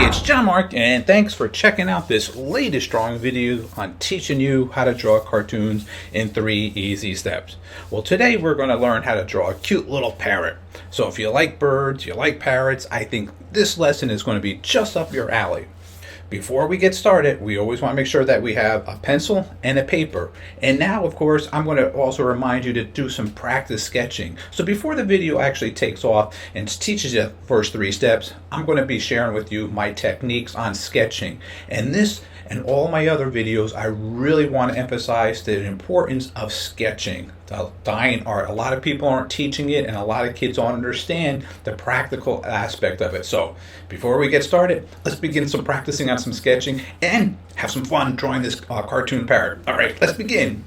Hey, it's John-Marc, and thanks for checking out this latest drawing video on teaching you how to draw cartoons in 3 easy steps. Well, today we're going to learn how to draw a cute little parrot. So if you like birds, you like parrots, I think this lesson is going to be just up your alley. Before we get started, we always want to make sure that we have a pencil and a paper. And now, of course, I'm going to also remind you to do some practice sketching. So before the video actually takes off and teaches you the first 3 steps, I'm going to be sharing with you my techniques on sketching. And this and all my other videos, I really want to emphasize the importance of sketching, the dying art. A lot of people aren't teaching it, and a lot of kids don't understand the practical aspect of it. So before we get started, let's begin some practicing on some sketching and have some fun drawing this cartoon parrot. All right, let's begin.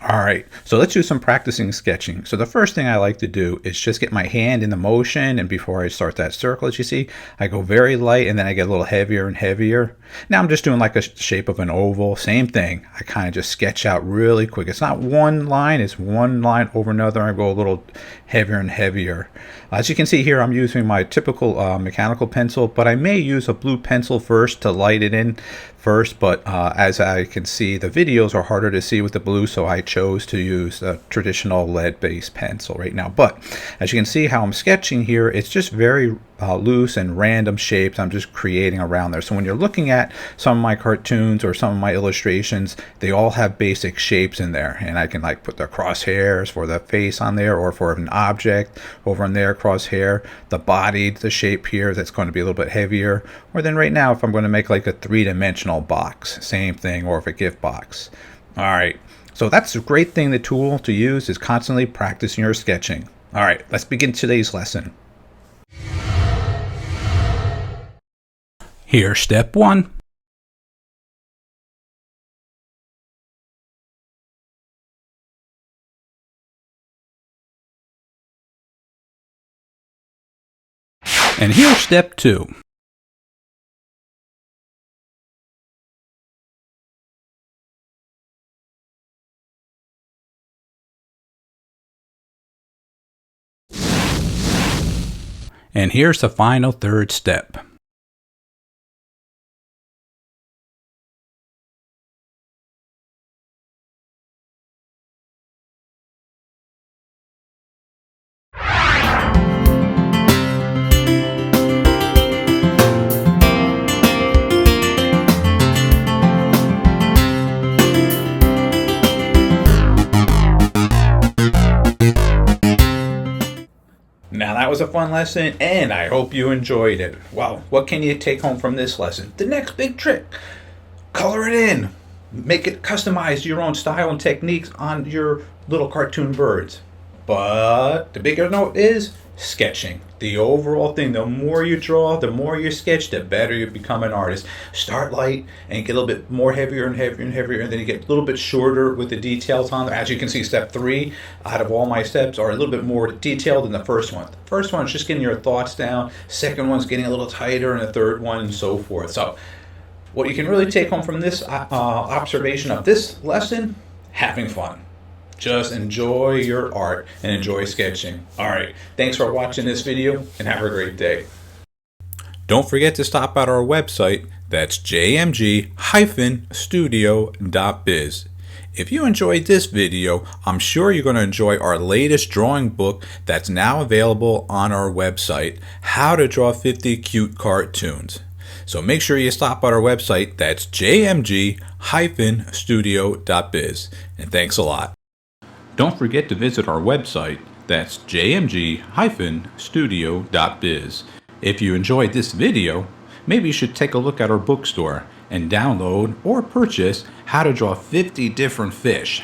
All right, so let's do some practicing sketching. So the first thing I like to do is just get my hand in the motion, and before I start that circle, as you see, I go very light and then I get a little heavier and heavier. Now I'm just doing like a shape of an oval, same thing. I kind of just sketch out really quick. It's not one line, it's one line over another. I go a little heavier and heavier. As you can see here, I'm using my typical mechanical pencil, but I may use a blue pencil first to light it in first, but as I can see, the videos are harder to see with the blue, so I chose to use a traditional lead-based pencil right now. But as you can see how I'm sketching here, it's just very loose and random shapes I'm just creating around there. So when you're looking at some of my cartoons or some of my illustrations, they all have basic shapes in there, and I can like put the crosshairs for the face on there, or for an object over in there, crosshair, the body, the shape here that's going to be a little bit heavier, or then right now if I'm going to make like a 3-dimensional box, same thing, or if a gift box. All right, so that's a great thing, the tool to use is constantly practicing your sketching. All right, let's begin today's lesson. Here's step 1. And here's step 2. And here's the final 3rd step. Now that was a fun lesson, and I hope you enjoyed it. Well, what can you take home from this lesson? The next big trick: color it in. Make it customized to your own style and techniques on your little cartoon birds. But the bigger note is sketching. The overall thing, the more you draw, the more you sketch, the better you become an artist. Start light and get a little bit more heavier and heavier and heavier, and then you get a little bit shorter with the details on there. As you can see, step 3 out of all my steps are a little bit more detailed than the first one. The first one is just getting your thoughts down, second one's getting a little tighter, and the third one, and so forth. So what you can really take home from this observation of this lesson: having fun. Just enjoy your art and enjoy sketching. All right, thanks for watching this video, and have a great day. Don't forget to stop at our website. That's jmg-studio.biz. If you enjoyed this video, I'm sure you're going to enjoy our latest drawing book that's now available on our website, How to Draw 50 Cute Cartoons. So make sure you stop at our website. That's jmg-studio.biz. And thanks a lot. Don't forget to visit our website. That's jmg-studio.biz. If you enjoyed this video, maybe you should take a look at our bookstore and download or purchase How to Draw 50 Different Fish.